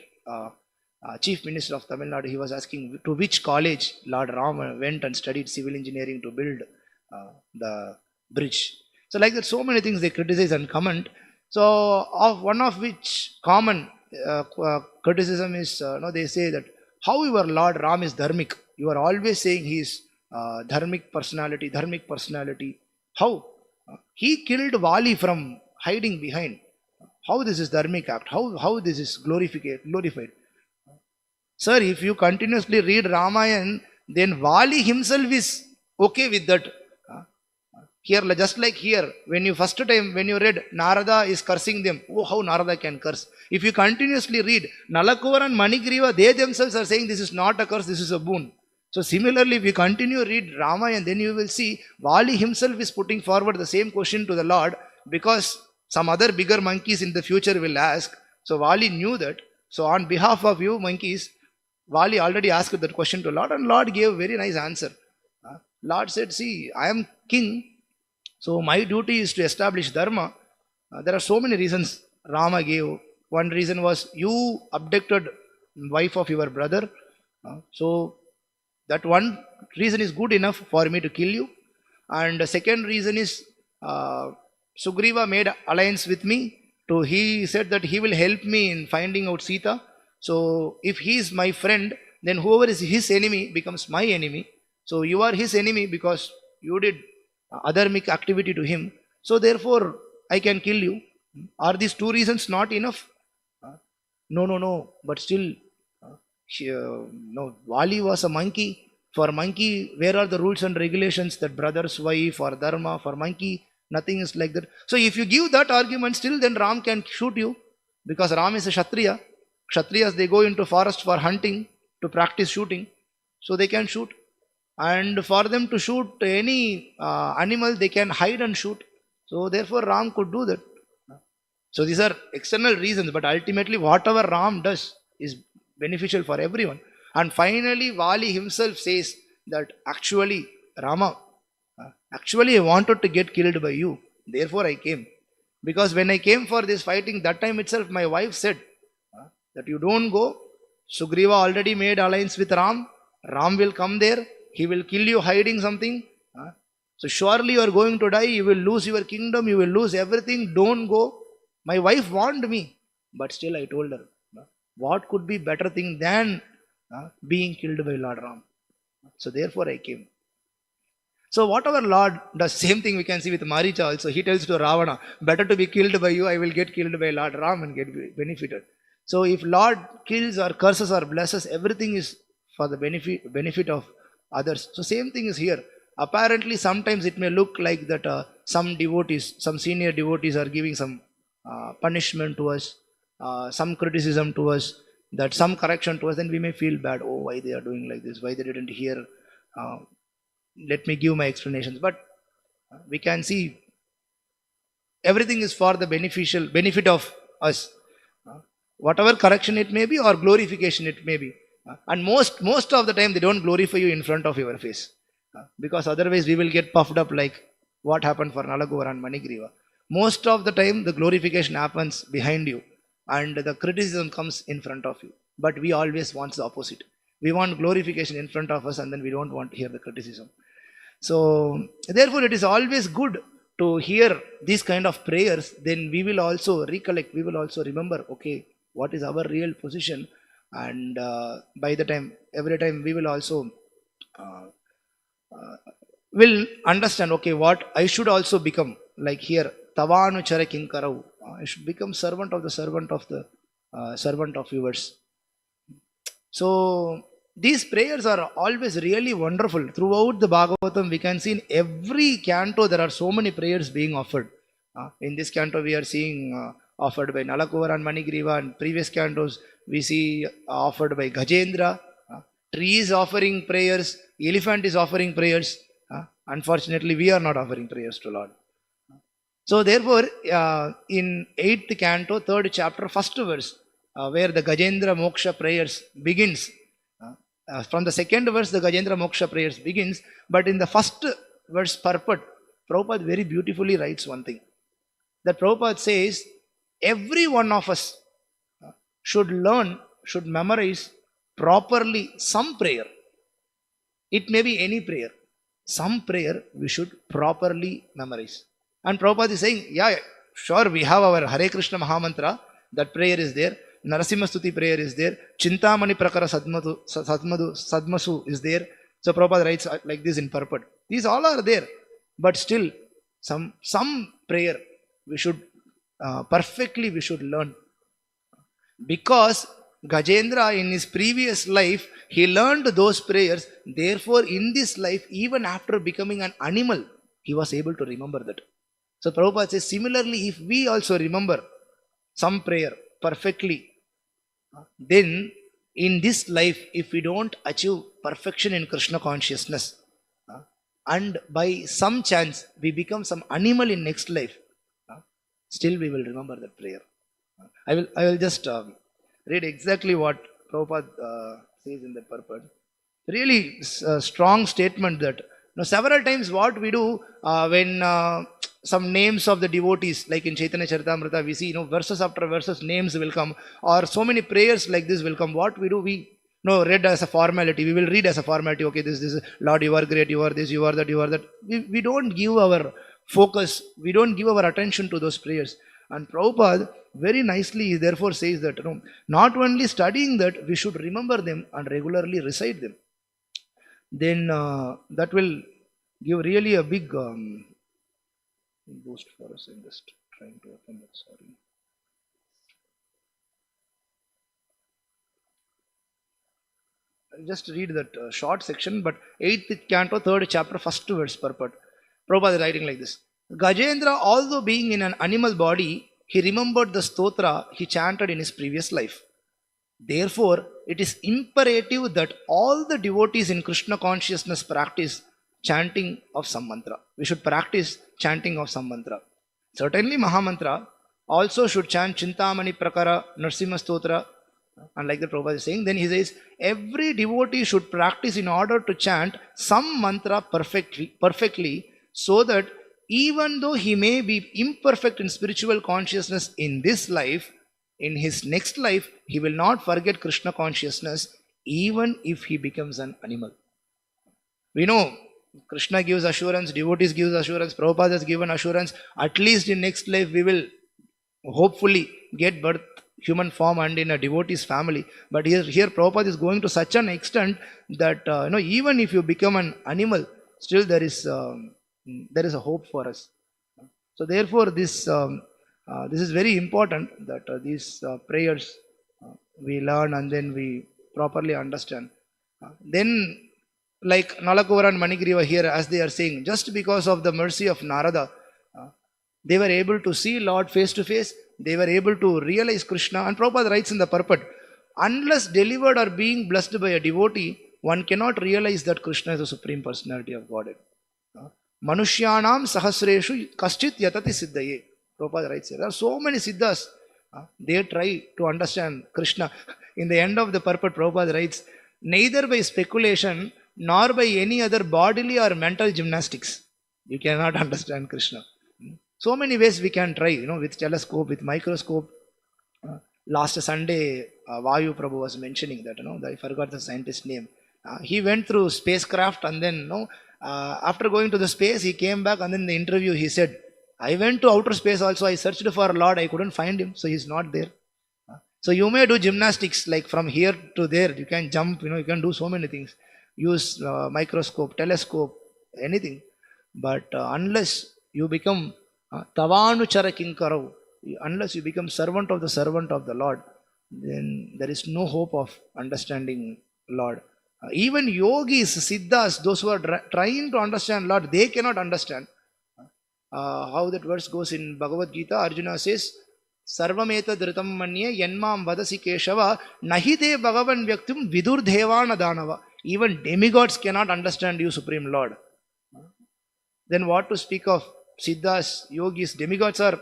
chief minister of Tamil Nadu, he was asking to which college Lord Ram went and studied civil engineering to build the bridge. So like that, so many things they criticize and comment. So of one of which common criticism is, they say that how your Lord Ram is dharmic. You are always saying he is dharmic personality. How? He killed Vali from hiding behind. How this is dharmic act? How this is glorified? Sir, if you continuously read Ramayana, then Vali himself is okay with that. Here, just like here, when you first time when you read Narada is cursing them, oh, how Narada can curse? If you continuously read Nalakovar and Manigriva, they themselves are saying this is not a curse, this is a boon. So similarly, if you continue read Ramayana, then you will see Vali himself is putting forward the same question to the Lord, because some other bigger monkeys in the future will ask. So Vali knew that. So on behalf of you monkeys, Vali already asked that question to Lord, and Lord gave a very nice answer. Lord said, see, I am king. So my duty is to establish dharma. There are so many reasons Rama gave. One reason was you abducted wife of your brother. So that one reason is good enough for me to kill you. And the second reason is Sugriva made alliance with me. He said that he will help me in finding out Sita. So if he is my friend, then whoever is his enemy becomes my enemy. So you are his enemy because you did adharmic activity to him. So therefore I can kill you. Are these two reasons not enough? No. But still, no. Vali was a monkey. For monkey, where are the rules and regulations that brother's wife or dharma? For monkey, nothing is like that. So if you give that argument, still then Ram can shoot you, because Ram is a Kshatriya. Kshatriyas, they go into forest for hunting to practice shooting. So they can shoot. And for them to shoot any animal, they can hide and shoot. So therefore Ram could do that. So these are external reasons, but ultimately whatever Ram does is beneficial for everyone. And finally Vali himself says that actually, Rama, actually I wanted to get killed by you, therefore I came. Because when I came for this fighting, that time itself my wife said that you don't go. Sugriva already made alliance with Ram. Ram will come there. He will kill you hiding something. So surely you are going to die. You will lose your kingdom. You will lose everything. Don't go. My wife warned me. But still I told her, what could be better thing than being killed by Lord Ram? So therefore I came. So whatever Lord does, same thing we can see with Maricha also. He tells to Ravana, better to be killed by you. I will get killed by Lord Ram and get benefited. So if Lord kills or curses or blesses, everything is for the benefit of others. So same thing is here. Apparently sometimes it may look like that some devotees, some senior devotees are giving some punishment to us, some criticism to us, that some correction to us, then we may feel bad. Oh, why they are doing like this? Why they didn't hear? Let me give my explanations. But we can see everything is for the benefit of us. Whatever correction it may be or glorification it may be. And most of the time they don't glorify you in front of your face, because otherwise we will get puffed up like what happened for Nalagovara and Manigriva. Most of the time the glorification happens behind you and the criticism comes in front of you. But we always want the opposite. We want glorification in front of us, and then we don't want to hear the criticism. So, therefore, it is always good to hear these kind of prayers. Then we will also recollect, we will also remember, okay, what is our real position. And by the time, every time we will also uh, will understand, okay, what I should also become. Like here, Tavanu Charakinkarau. I should become servant of the servant of yours. So these prayers are always really wonderful. Throughout the Bhagavatam, we can see in every canto there are so many prayers being offered. In this canto, we are seeing offered by Nalakuvar and Manigriva, and previous cantos we see offered by Gajendra. Tree is offering prayers, elephant is offering prayers. Unfortunately, we are not offering prayers to Lord. So therefore, in 8th canto, 3rd chapter, 1st verse, where the Gajendra Moksha prayers begins. From the 2nd verse, the Gajendra Moksha prayers begins. But in the 1st verse purport, Prabhupada very beautifully writes one thing. That Prabhupada says, every one of us should learn, should memorize properly some prayer. It may be any prayer. Some prayer we should properly memorize. And Prabhupada is saying, yeah, sure, we have our Hare Krishna Mahamantra, that prayer is there. Narasimha Stuti prayer is there. Chintamani Prakara Sadmasu is there. So Prabhupada writes like this in purport. These all are there. But still, some prayer we should perfectly we should learn. Because Gajendra in his previous life, he learned those prayers. Therefore, in this life, even after becoming an animal, he was able to remember that. So Prabhupada says, similarly, if we also remember some prayer perfectly, then in this life, if we don't achieve perfection in Krishna consciousness, and by some chance we become some animal in next life, still we will remember that prayer. I will just read exactly what Prabhupada says in that purport. Really strong statement that several times what we do when some names of the devotees, like in Chaitanya Charitamrita, we see verses after verses, names will come, or so many prayers like this will come. What we do, we read as a formality. We will read as a formality. Okay, this is Lord, you are great, you are this, you are that, you are that. We don't give our focus, we don't give our attention to those prayers. And Prabhupada very nicely therefore says that not only studying that, we should remember them and regularly recite them. Then that will give really a big boost for us. I'm just trying to open that, sorry. I'll just read that short section, but 8th canto, 3rd chapter, 1st verse purport. Prabhupada is writing like this. Gajendra, although being in an animal body, he remembered the stotra he chanted in his previous life. Therefore, it is imperative that all the devotees in Krishna consciousness practice chanting of some mantra. We should practice chanting of some mantra. Certainly, Mahamantra also should chant Chintamani Prakara Narsimha Stotra. And like the Prabhupada is saying, then he says, every devotee should practice in order to chant some mantra perfectly, so that even though he may be imperfect in spiritual consciousness in this life, in his next life, he will not forget Krishna consciousness, even if he becomes an animal. We know Krishna gives assurance, devotees gives assurance, Prabhupada has given assurance. At least in next life we will hopefully get birth, human form, and in a devotee's family. But here Prabhupada is going to such an extent that even if you become an animal, still there is a hope for us. So therefore, this is very important that these prayers we learn and then we properly understand. Then, like Nalakuvar and Manigriva here, as they are saying, just because of the mercy of Narada, they were able to see Lord face to face. They were able to realize Krishna. And Prabhupada writes in the purport, unless delivered or being blessed by a devotee, one cannot realize that Krishna is the Supreme Personality of Godhead. Manushyanam sahasreshu kaschit yatati siddhaye. Prabhupada writes here. There are so many siddhas. They try to understand Krishna. In the end of the purport, Prabhupada writes, neither by speculation nor by any other bodily or mental gymnastics, you cannot understand Krishna. So many ways we can try, with telescope, with microscope. Last Sunday, Vayu Prabhu was mentioning that, I forgot the scientist's name. He went through spacecraft and then, After going to the space, he came back, and then in the interview he said, I went to outer space also, I searched for Lord, I couldn't find him, so he's not there. So you may do gymnastics like from here to there, you can jump, you can do so many things, use microscope, telescope, anything. But unless you become Tavanuchara Kinkarav, unless you become servant of the Lord, then there is no hope of understanding Lord. Even yogis, siddhas, those who are trying to understand Lord, they cannot understand. How that verse goes in Bhagavad Gita, Arjuna says, Sarvameta dhritam manye yanmam vadasi keshava nahite bhagavan vyaktim vidur devana danava. Even demigods cannot understand you, Supreme Lord. Then what to speak of siddhas, yogis? Demigods are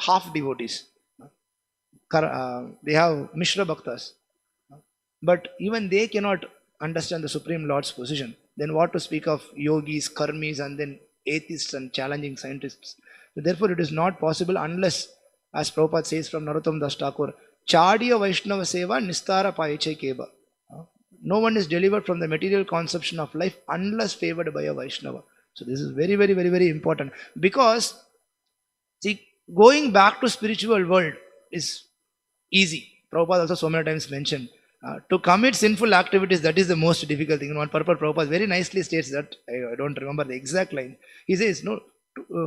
half devotees. They have Mishra Bhaktas. But even they cannot understand the Supreme Lord's position. Then what to speak of yogis, karmis, and then atheists and challenging scientists? So therefore, it is not possible unless, as Prabhupada says from Narottam Das Thakur, Chadiya Vaishnava Seva Nistara Paiche Keba. No one is delivered from the material conception of life unless favored by a Vaishnava. So this is very, very, very, very important. Because, see, going back to spiritual world is easy. Prabhupada also so many times mentioned. To commit sinful activities, that is the most difficult thing. One purport Prabhupada very nicely states that, I don't remember the exact line. He says, no,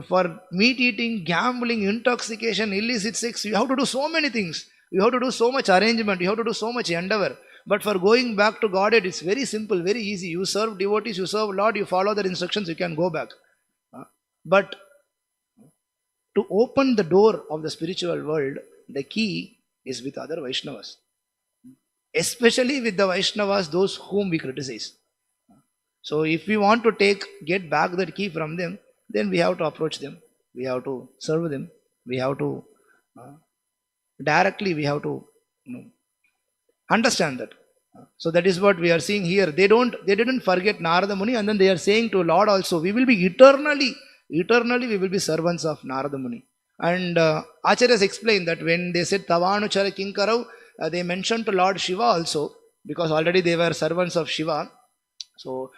for meat eating, gambling, intoxication, illicit sex, you have to do so many things. You have to do so much arrangement. You have to do so much endeavor. But for going back to Godhead, it's very simple, very easy. You serve devotees, you serve Lord, you follow their instructions, you can go back. But to open the door of the spiritual world, the key is with other Vaishnavas. Especially with the Vaishnavas, those whom we criticize. So if we want to get back that key from them, then we have to approach them. We have to serve them. We have to directly, we have to understand that. So that is what we are seeing here. They didn't forget Narada Muni, and then they are saying to Lord also, we will be eternally we will be servants of Narada Muni. And Acharyas explained that when they said Tavanuchara Kinkarav, they mentioned to Lord Shiva also, because already they were servants of Shiva. So,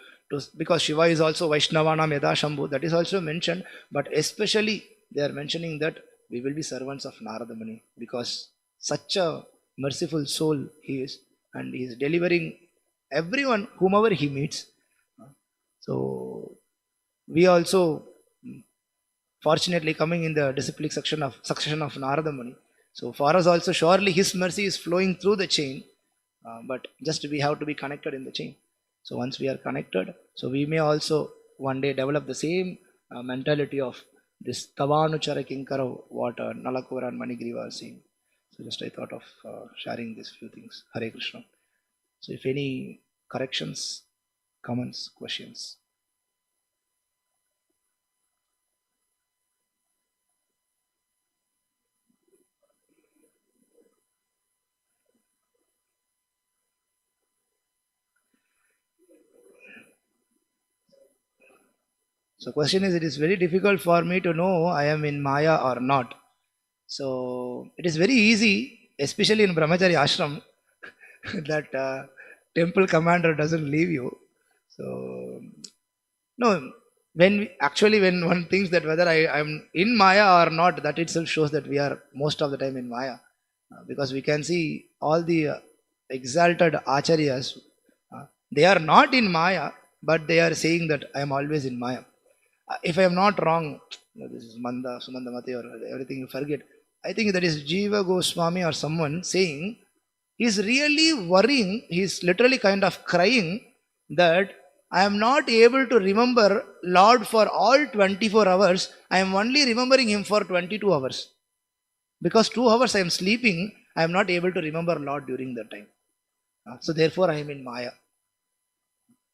because Shiva is also Vaishnavanam Yada Shambhu, that is also mentioned. But especially they are mentioning that we will be servants of Narada Muni, because such a merciful soul he is, and he is delivering everyone, whomever he meets. So, we also, fortunately, coming in the disciplic succession of Narada Muni. So for us also, surely his mercy is flowing through the chain, but just we have to be connected in the chain. So once we are connected, so we may also one day develop the same mentality of this Tavanuchara Kinkara, what Nalakura and Manigriva are saying. So just I thought of sharing these few things. Hare Krishna. So if any corrections, comments, questions. So question is, it is very difficult for me to know I am in Maya or not. So it is very easy, especially in Brahmachari ashram, that temple commander doesn't leave you. So no, when one thinks that whether I am in Maya or not, that itself shows that we are most of the time in Maya, because we can see all the exalted acharyas, they are not in Maya, but they are saying that I am always in Maya. If I am not wrong, this is Manda, Sumanda Mate, or everything you forget. I think that is Jiva Goswami or someone saying, he is really worrying, he is literally kind of crying that I am not able to remember Lord for all 24 hours. I am only remembering him for 22 hours. Because 2 hours I am sleeping, I am not able to remember Lord during that time. So therefore I am in Maya.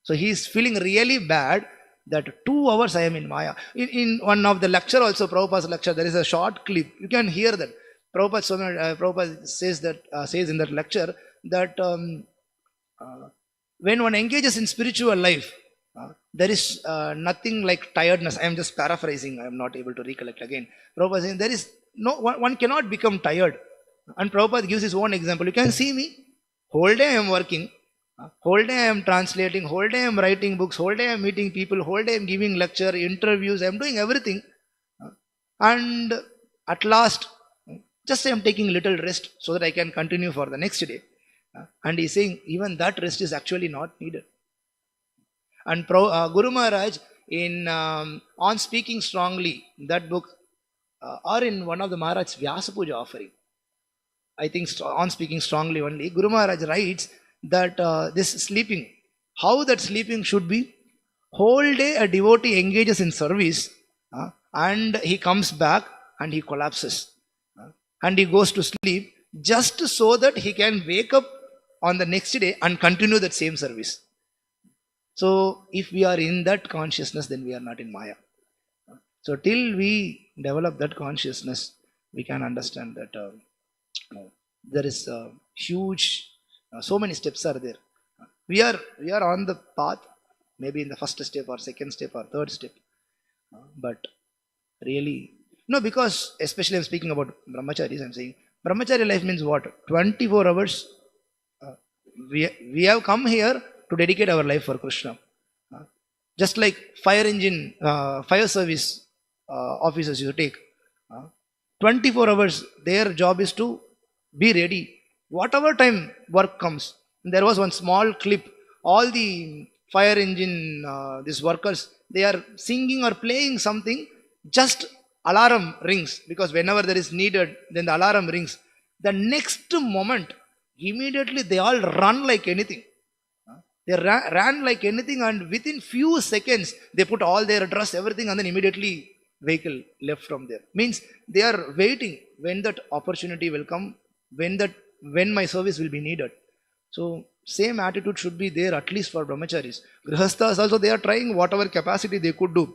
So he is feeling really bad that 2 hours I am in Maya. In one of the lecture also, Prabhupada's lecture, there is a short clip. You can hear that. Prabhupada says in that lecture that when one engages in spiritual life, there is nothing like tiredness. I am just paraphrasing. I am not able to recollect again. Prabhupada saying there is no one cannot become tired. And Prabhupada gives his own example. You can see me, whole day I am working. Whole day I am translating, whole day I am writing books, whole day I am meeting people, whole day I am giving lecture, interviews, I am doing everything. And at last, just I am taking little rest so that I can continue for the next day. And he's saying even that rest is actually not needed. And Guru Maharaj in On Speaking Strongly, that book, or in one of the Maharaj's Vyasa Puja offering, I think On Speaking Strongly only, Guru Maharaj writes that this sleeping, how that sleeping should be, whole day a devotee engages in service and he comes back and he collapses and he goes to sleep just so that he can wake up on the next day and continue that same service. So if we are in that consciousness, then we are not in Maya. So till we develop that consciousness, we can understand that there is a huge, so many steps are there. We are on the path, maybe in the first step or second step or third step. But really, no, because especially I'm speaking about brahmacharis, I'm saying brahmachari life means what? 24 hours. We have come here to dedicate our life for Krishna. Just like fire service officers you take. 24 hours, their job is to be ready. Whatever time work comes. There was one small clip. All the fire engine, these workers, they are singing or playing something. Just alarm rings, because whenever there is needed, then the alarm rings. The next moment, immediately they all run like anything. They ran like anything, and within few seconds they put all their dress, everything, and then immediately vehicle left from there. Means they are waiting when that opportunity will come, when my service will be needed. So same attitude should be there, at least for brahmacharis. Grihasthas also, they are trying whatever capacity they could do.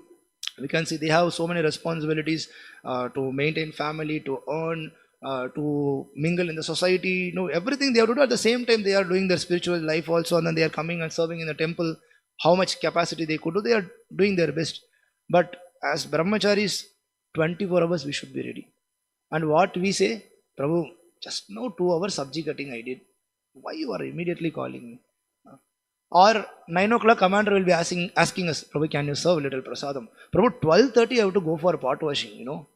We can see they have so many responsibilities to maintain family, to earn, to mingle in the society, everything they have to do. At the same time, they are doing their spiritual life also, and then they are coming and serving in the temple. How much capacity they could do, they are doing their best. But as brahmacharis, 24 hours we should be ready. And what we say, Prabhu, just now 2 hours sabji cutting I did. Why you are immediately calling me? Or 9 o'clock commander will be asking us, Prabhu, can you serve a little prasadam? Prabhu, 12:30 I have to go for pot washing,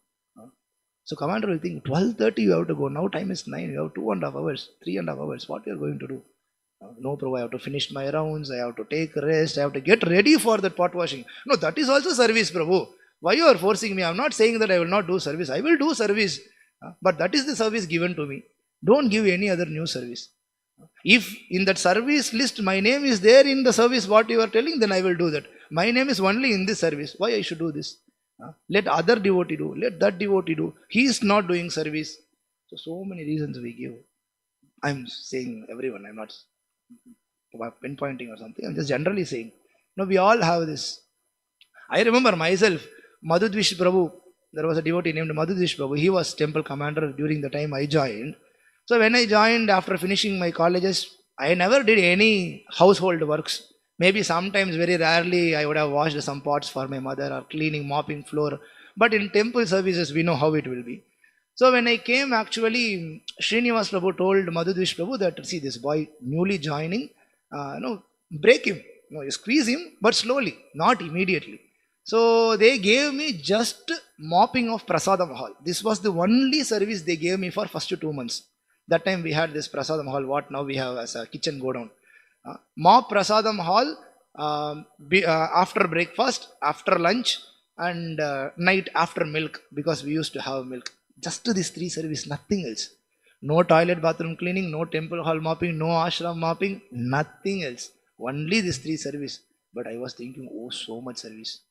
So commander will think, 12:30 you have to go. Now time is 9. You have 2.5 hours, 3.5 hours. What you are going to do? No, Prabhu, I have to finish my rounds. I have to take rest. I have to get ready for that pot washing. No, that is also service, Prabhu. Why you are forcing me? I am not saying that I will not do service. I will do service. But that is the service given to me. Don't give any other new service. If in that service list my name is there in the service what you are telling, then I will do that. My name is only in this service. Why I should do this? Let other devotee do. Let that devotee do. He is not doing service. So many reasons we give. I'm saying everyone. I'm not pinpointing or something. I'm just generally saying. No, we all have this. I remember myself, Madhudvish Prabhu. There was a devotee named Madhudvish Prabhu. He was temple commander during the time I joined. So when I joined after finishing my colleges, I never did any household works. Maybe sometimes, very rarely, I would have washed some pots for my mother or cleaning, mopping floor. But in temple services, we know how it will be. So when I came, actually, Srinivas Prabhu told Madhudvish Prabhu that, see, this boy newly joining, break him. You squeeze him, but slowly, not immediately. So they gave me just mopping of Prasadam Hall. This was the only service they gave me for first 2 months. That time we had this Prasadam Hall, what now we have as a kitchen go down. Mop Prasadam Hall after breakfast, after lunch, and night after milk, because we used to have milk. Just these 3 service, nothing else. No toilet bathroom cleaning, no temple hall mopping, no ashram mopping, nothing else. Only these 3 service. But I was thinking, oh, so much service.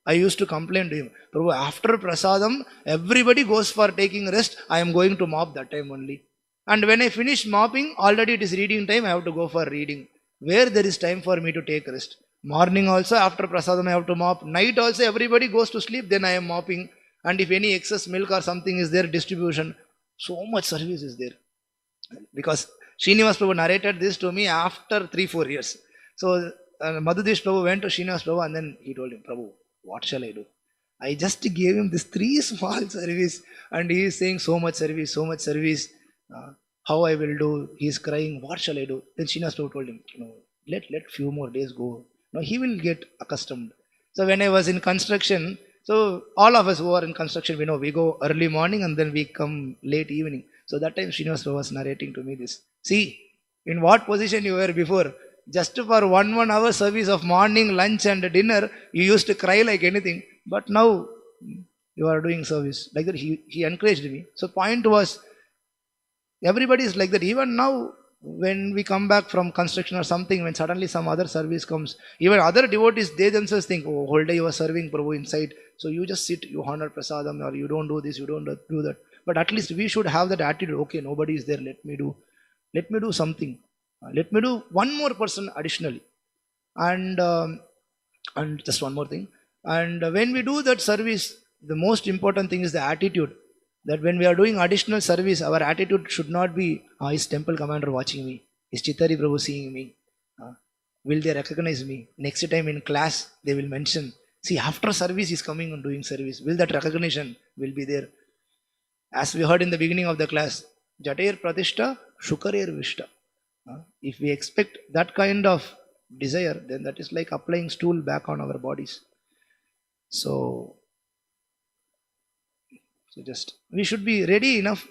I used to complain to him, Prabhu, after prasadam, everybody goes for taking rest. I am going to mop that time only. And when I finish mopping, already it is reading time, I have to go for reading. Where there is time for me to take rest. Morning also, after prasadam, I have to mop. Night also, everybody goes to sleep, then I am mopping. And if any excess milk or something is there, distribution. So much service is there. Because Srinivas Prabhu narrated this to me after 3-4 years. So Madhudvish Prabhu went to Srinivas Prabhu and then he told him, Prabhu, what shall I do? I just gave him this 3 small service and he is saying so much service, so much service. How I will do? He's crying. What shall I do? Then Srinivas told him, let few more days go. No, he will get accustomed. So when I was in construction, so all of us who are in construction, we know we go early morning and then we come late evening. So that time Srinivas was narrating to me this. See, in what position you were before? Just for one hour service of morning, lunch and dinner, you used to cry like anything. But now you are doing service. Like that, he encouraged me. So point was, everybody is like that. Even now, when we come back from construction or something, when suddenly some other service comes, even other devotees, they themselves think, oh, whole day you are serving Prabhu inside, so you just sit, you honor prasadam, or you don't do this, you don't do that. But at least we should have that attitude. Okay, nobody is there, let me do something. Let me do one more person additionally. And um, and just one more thing. And when we do that service, the most important thing is the attitude. That when we are doing additional service, our attitude should not be, is temple commander watching me? Is Chitari Prabhu seeing me? Uh, will they recognize me? Next time in class, they will mention, see, after service is coming and doing service. Will that recognition will be there? As we heard in the beginning of the class, Jater Pratishta, Shukarer Vishta. If we expect that kind of desire, then that is like applying stool back on our bodies. So, so just we should be ready enough.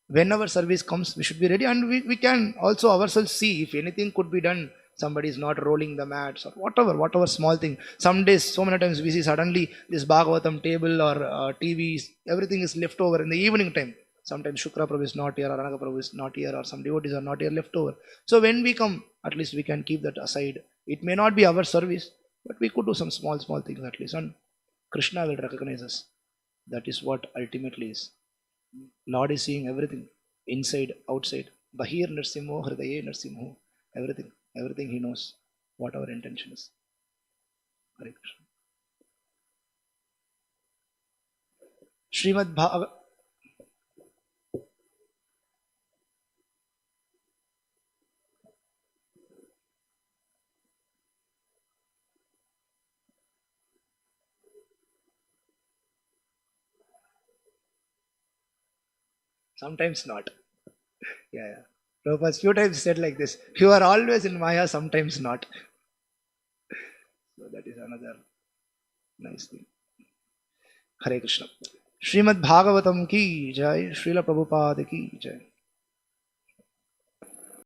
Whenever service comes, we should be ready, and we can also ourselves see if anything could be done. Somebody is not rolling the mats or whatever small thing. Some days, so many times we see suddenly this Bhagavatam table or TVs, everything is left over in the evening time. Sometimes Shukra Prabhu is not here, or Anaka Prabhu is not here, or some devotees are not here, left over. So when we come, at least we can keep that aside. It may not be our service, but we could do some small things at least, and Krishna will recognize us. That is what ultimately is. Lord is seeing everything, inside, outside. Bahir Narsimho, Hridaye Narsimho. Everything He knows what our intention is. Hare Krishna. Srimad Bhagavatam. Sometimes not. Yeah. Prabhupada few times said like this: you are always in Maya, sometimes not. So that is another nice thing. Hare Krishna. Srimad Bhagavatam ki jai, Srila Prabhupada ki jai.